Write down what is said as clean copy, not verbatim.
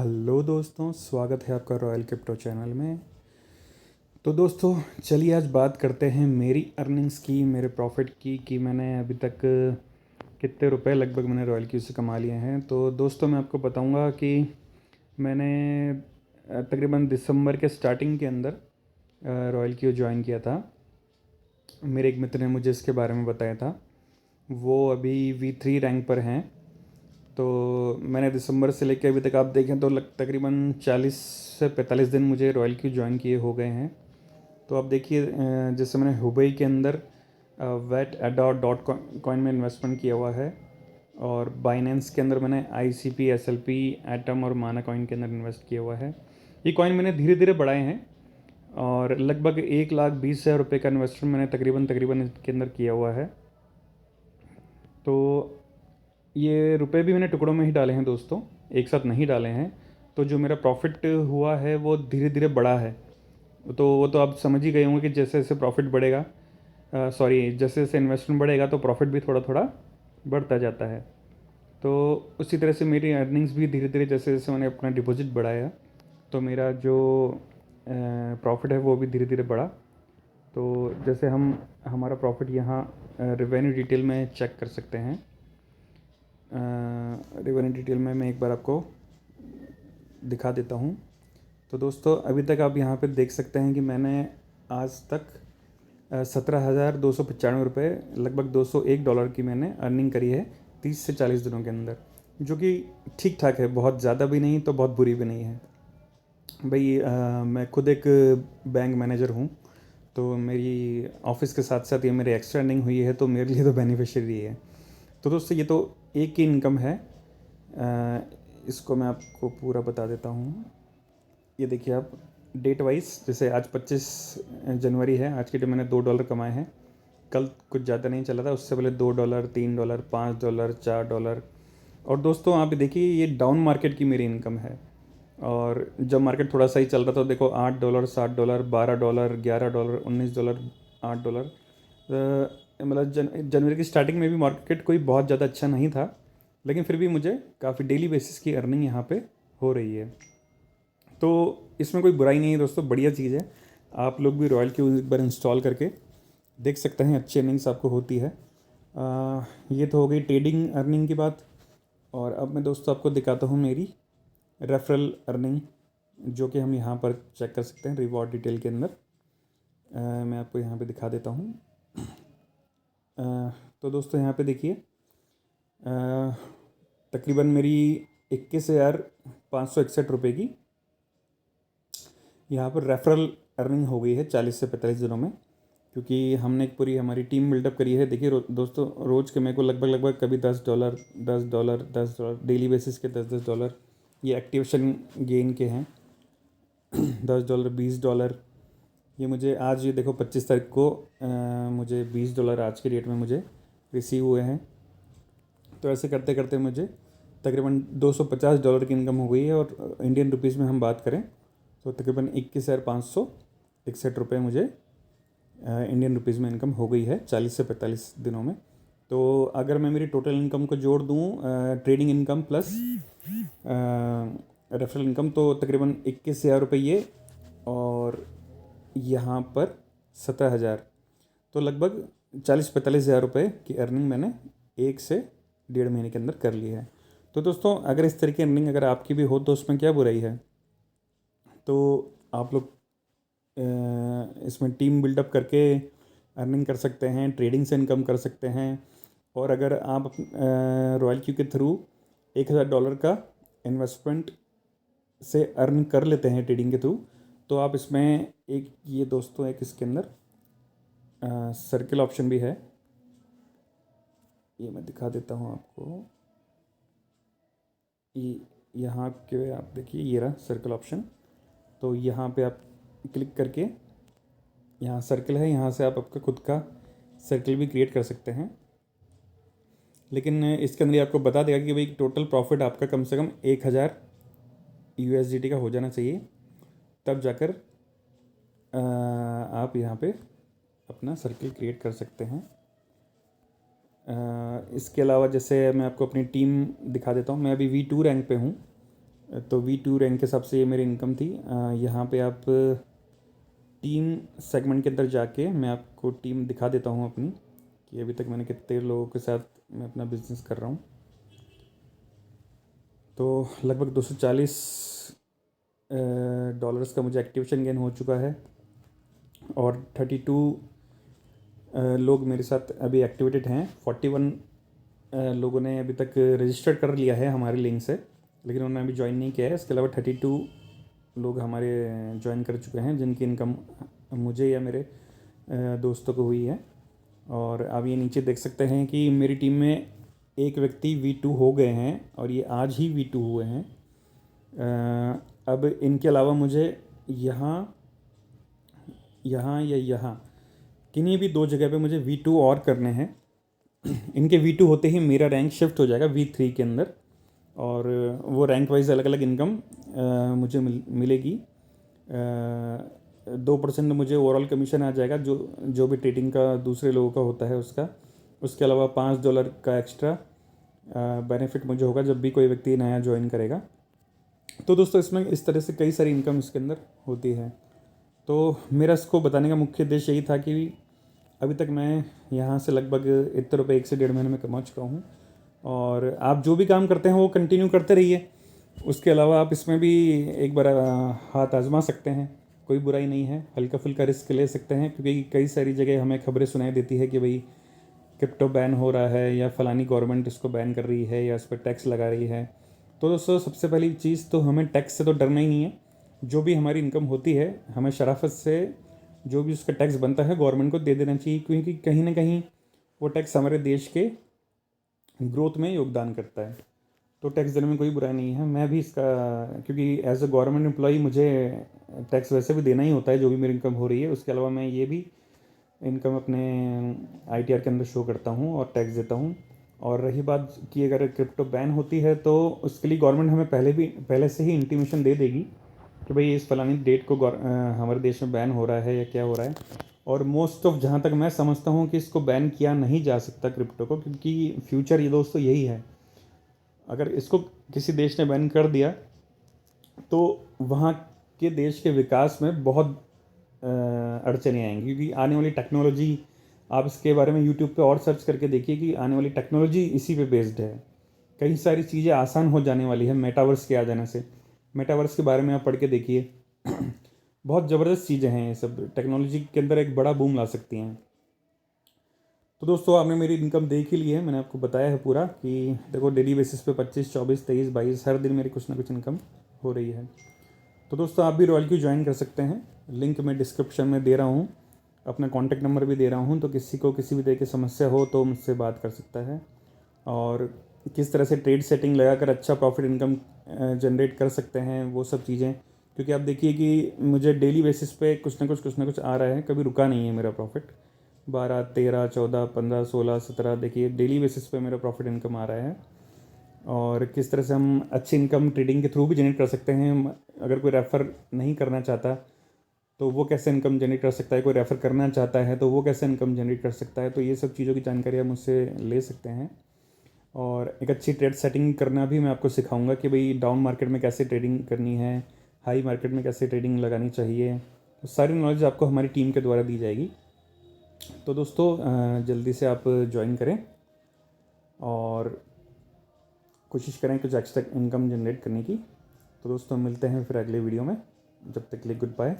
Hello दोस्तों, स्वागत है आपका रॉयल क्रिप्टो चैनल में। तो दोस्तों चलिए आज बात करते हैं मेरी अर्निंग्स की, मेरे प्रॉफिट की कि मैंने अभी तक कितने रुपए लगभग मैंने रॉयल क्यू से कमा लिए हैं। तो दोस्तों मैं आपको बताऊंगा कि मैंने तकरीबन दिसंबर के स्टार्टिंग के अंदर रॉयल क्यू ज्वाइन किया था। मेरे एक मित्र ने मुझे इसके बारे में बताया था। वो अभी V3 रैंक पर हैं। तो मैंने दिसंबर से लेकर अभी तक आप देखें तो तकरीबन 40 से 45 दिन मुझे रॉयल क्यू ज्वाइन किए हो गए हैं। तो आप देखिए, जैसे मैंने हुबई के अंदर वेट एडा डॉट कॉइन में इन्वेस्टमेंट किया हुआ है, और बाइनेंस के अंदर मैंने ICP SLP एटम और माना कॉइन के अंदर इन्वेस्ट किया हुआ है। ये कॉइन मैंने धीरे धीरे बढ़ाए हैं, और लगभग 1,20,000 रुपये का इन्वेस्टमेंट मैंने तकरीबन तकरीबन इसके अंदर किया हुआ है। तो ये रुपए भी मैंने टुकड़ों में ही डाले हैं दोस्तों, एक साथ नहीं डाले हैं। तो जो मेरा प्रॉफिट हुआ है वो धीरे धीरे बढ़ा है। तो वो तो आप समझ ही गए होंगे कि जैसे जैसे प्रॉफिट बढ़ेगा, जैसे जैसे इन्वेस्टमेंट बढ़ेगा तो प्रॉफिट भी थोड़ा थोड़ा बढ़ता जाता है। तो उसी तरह से मेरी अर्निंग्स भी धीरे धीरे जैसे जैसे मैंने अपना डिपॉजिट बढ़ाया, तो मेरा जो प्रॉफिट है वो भी धीरे धीरे बढ़ा। तो जैसे हम हमारा प्रॉफिट यहाँ रेवेन्यू डिटेल में चेक कर सकते हैं। रेवेन्यू डिटेल में मैं एक बार आपको दिखा देता हूँ। तो दोस्तों अभी तक आप यहाँ पे देख सकते हैं कि मैंने आज तक 17,295 रुपये, लगभग $201 की मैंने अर्निंग करी है 30 से 40 दिनों के अंदर, जो कि ठीक ठाक है। बहुत ज़्यादा भी नहीं तो बहुत बुरी भी नहीं है भाई। मैं खुद एक बैंक मैनेजर हूँ, तो मेरी ऑफिस के साथ साथ ये मेरी एक्स्ट्रा अर्निंग हुई है, तो मेरे लिए तो बेनिफिशियरी है। तो दोस्तों ये तो एक ही इनकम है। इसको मैं आपको पूरा बता देता हूँ। ये देखिए आप, डेट वाइज जैसे आज 25 जनवरी है, आज के डेट मैंने $2 कमाए हैं। कल कुछ ज़्यादा नहीं चला था, उससे पहले $2, $3, $5, $4। और दोस्तों आप देखिए, ये डाउन मार्केट की मेरी इनकम है। और जब मार्केट थोड़ा सही चल रहा था, देखो $8, $7, $12, $11, $19, $8। मतलब जनवरी की स्टार्टिंग में भी मार्केट कोई बहुत ज़्यादा अच्छा नहीं था, लेकिन फिर भी मुझे काफ़ी डेली बेसिस की अर्निंग यहाँ पे हो रही है। तो इसमें कोई बुराई नहीं है दोस्तों, बढ़िया चीज़ है। आप लोग भी रॉयल क्यू एक बार इंस्टॉल करके देख सकते हैं, अच्छी अर्निंग्स आपको होती है। ये तो हो गई ट्रेडिंग अर्निंग की बात। और अब मैं दोस्तों आपको दिखाता हूँ मेरी रेफरल अर्निंग, जो कि हम यहाँ पर चेक कर सकते हैं रिवॉर्ड डिटेल के अंदर। मैं आपको यहाँ पे दिखा देता हूँ। तो दोस्तों यहाँ पे देखिए, तकरीबन मेरी 21,561 रुपये की यहाँ पर रेफरल अर्निंग हो गई है 40 से 45 दिनों में, क्योंकि हमने एक पूरी हमारी टीम बिल्डअप करी है। देखिए दोस्तों, रोज़ के मेरे को लगभग लगभग कभी $10, $10, $10 डेली बेसिस के $10 ये एक्टिवेशन गेन के हैं। $10, $20 ये मुझे आज, ये देखो 25 तारीख को मुझे $20 आज के डेट में मुझे रिसीव हुए हैं। तो ऐसे करते करते मुझे तकरीबन $250 की इनकम हो गई है। और इंडियन रुपीज़ में हम बात करें तो तकरीबन 21,561 रुपये मुझे इंडियन रुपीज़ में इनकम हो गई है 40 से 45 दिनों में। तो अगर मैं मेरी टोटल इनकम को जोड़ दूँ, trading income plus referral income, तो तकरीबन 21,000 रुपये ये, और यहाँ पर 17,000, तो लगभग 40-45 हज़ार रुपये की अर्निंग मैंने 1 से 1.5 महीने के अंदर कर ली है। तो दोस्तों अगर इस तरह की अर्निंग अगर आपकी भी हो तो उसमें क्या बुराई है। तो आप लोग इसमें टीम बिल्डअप करके अर्निंग कर सकते हैं, ट्रेडिंग से इनकम कर सकते हैं। और अगर आप रॉयल क्यू के थ्रू $1,000 का इन्वेस्टमेंट से अर्न कर लेते हैं ट्रेडिंग के थ्रू, तो आप इसमें एक, ये दोस्तों एक इसके अंदर सर्कल ऑप्शन भी है। ये मैं दिखा देता हूँ आपको। ये यहाँ के आप देखिए, ये रहा सर्कल ऑप्शन। तो यहाँ पे आप क्लिक करके, यहाँ सर्कल है, यहाँ से आप आपका खुद का सर्कल भी क्रिएट कर सकते हैं। लेकिन इसके अंदर आपको बता देगा कि भाई टोटल प्रॉफिट आपका कम से कम 1,000 USDT का हो जाना चाहिए, तब जाकर आप यहाँ पे अपना सर्कल क्रिएट कर सकते हैं। इसके अलावा जैसे मैं आपको अपनी टीम दिखा देता हूँ। मैं अभी V2 रैंक पे हूँ, तो V2 रैंक के हिसाब से ये मेरी इनकम थी। यहाँ पे आप टीम सेगमेंट के अंदर जाके मैं आपको टीम दिखा देता हूँ अपनी, कि अभी तक मैंने कितने लोगों के साथ मैं अपना बिजनेस कर रहा हूँ। तो लगभग 240 डॉलर्स का मुझे एक्टिवेशन गेन हो चुका है, और 32 लोग मेरे साथ अभी एक्टिवेटेड हैं। 41 लोगों ने अभी तक रजिस्टर्ड कर लिया है हमारे लिंक से, लेकिन उन्होंने अभी ज्वाइन नहीं किया है। इसके अलावा 32 लोग हमारे ज्वाइन कर चुके हैं, जिनकी इनकम मुझे या मेरे दोस्तों को हुई है। और आप ये नीचे देख सकते हैं कि मेरी टीम में एक व्यक्ति V2 हो गए हैं, और ये आज ही V2 हुए हैं। अब इनके अलावा मुझे यहाँ या यहाँ किन्हीं भी 2 जगह पे मुझे V2 और करने हैं। इनके V2 होते ही मेरा रैंक शिफ्ट हो जाएगा V3 के अंदर, और वो रैंक वाइज अलग अलग इनकम मुझे मिलेगी। 2% मुझे ओवरऑल कमीशन आ जाएगा, जो भी ट्रेडिंग का दूसरे लोगों का होता है उसका। उसके अलावा $5 का एक्स्ट्रा बेनिफिट मुझे होगा जब भी कोई व्यक्ति नया ज्वाइन करेगा। तो दोस्तों, इसमें इस तरह से कई सारी इनकम इसके अंदर होती है। तो मेरा इसको बताने का मुख्य उद्देश्य यही था कि अभी तक मैं यहाँ से लगभग इतने रुपये 1 से 1.5 महीने में कमा चुका हूँ। और आप जो भी काम करते हैं वो कंटिन्यू करते रहिए। उसके अलावा आप इसमें भी एक बार हाथ आजमा सकते हैं, कोई बुराई नहीं है। हल्का फुल्का रिस्क ले सकते हैं, क्योंकि कई सारी जगह हमें खबरें सुनाई देती है कि भाई क्रिप्टो बैन हो रहा है, या फलानी गवर्नमेंट इसको बैन कर रही है, या इस पर टैक्स लगा रही है। तो दोस्तों, सबसे पहली चीज़ तो हमें टैक्स से तो डरना ही नहीं है। जो भी हमारी इनकम होती है, हमें शराफत से जो भी उसका टैक्स बनता है गवर्नमेंट को दे देना चाहिए, क्योंकि कहीं ना कहीं वो टैक्स हमारे देश के ग्रोथ में योगदान करता है। तो टैक्स देने में कोई बुराई नहीं है। मैं भी इसका, क्योंकि एज अ गवर्नमेंट एम्प्लॉई मुझे टैक्स वैसे भी देना ही होता है जो भी मेरी इनकम हो रही है। उसके अलावा मैं ये भी इनकम अपने ITR के अंदर शो करता हूँ और टैक्स देता हूँ। और रही बात कि अगर क्रिप्टो बैन होती है तो उसके लिए गवर्नमेंट हमें पहले से ही इंटीमेशन दे देगी कि भाई इस फलानी डेट को हमारे देश में बैन हो रहा है या क्या हो रहा है। और मोस्ट ऑफ, जहाँ तक मैं समझता हूँ कि इसको बैन किया नहीं जा सकता क्रिप्टो को, क्योंकि फ्यूचर ये दोस्तों यही है। अगर इसको किसी देश ने बैन कर दिया तो वहाँ के देश के विकास में बहुत अड़चने आएंगी, क्योंकि आने वाली टेक्नोलॉजी, आप इसके बारे में यूट्यूब पे और सर्च करके देखिए कि आने वाली टेक्नोलॉजी इसी पे बेस्ड है। कई सारी चीज़ें आसान हो जाने वाली है मेटावर्स के आ जाने से। मेटावर्स के बारे में आप पढ़ के देखिए। बहुत ज़बरदस्त चीज़ें हैं ये सब, टेक्नोलॉजी के अंदर एक बड़ा बूम ला सकती हैं। तो दोस्तों, आपने मेरी इनकम देख ही ली है, मैंने आपको बताया है पूरा कि देखो डेली बेसिस पे 25, 24, 23, 22 हर दिन मेरी कुछ ना कुछ इनकम हो रही है। तो दोस्तों, आप भी रॉयल क्यू ज्वाइन कर सकते हैं। लिंक मैं डिस्क्रिप्शन में दे रहा हूँ, अपना कॉन्टैक्ट नंबर भी दे रहा हूँ। तो किसी को किसी भी तरह की समस्या हो तो मुझसे बात कर सकता है, और किस तरह से ट्रेड सेटिंग लगाकर अच्छा प्रॉफिट इनकम जनरेट कर सकते हैं, वो सब चीज़ें। क्योंकि आप देखिए कि मुझे डेली बेसिस पे कुछ ना कुछ आ रहा है, कभी रुका नहीं है मेरा प्रॉफिट। 12, 13, 14, 15, 16, 17, देखिए डेली बेसिस पे मेरा प्रॉफिट इनकम आ रहा है। और किस तरह से हम अच्छी इनकम ट्रेडिंग के थ्रू भी जनरेट कर सकते हैं। अगर कोई रेफ़र नहीं करना चाहता तो वो कैसे इनकम जनरेट कर सकता है, कोई रेफ़र करना चाहता है तो वो कैसे इनकम जनरेट कर सकता है। तो ये सब चीज़ों की जानकारी आप मुझसे ले सकते हैं। और एक अच्छी ट्रेड सेटिंग करना भी मैं आपको सिखाऊंगा कि भाई डाउन मार्केट में कैसे ट्रेडिंग करनी है, हाई मार्केट में कैसे ट्रेडिंग लगानी चाहिए। तो सारी नॉलेज आपको हमारी टीम के द्वारा दी जाएगी। तो दोस्तों, जल्दी से आप ज्वाइन करें और कोशिश करें कुछ एक्स्ट्रा इनकम जनरेट करने की। तो दोस्तों, मिलते हैं फिर अगले वीडियो में। जब तक के लिए गुड बाय।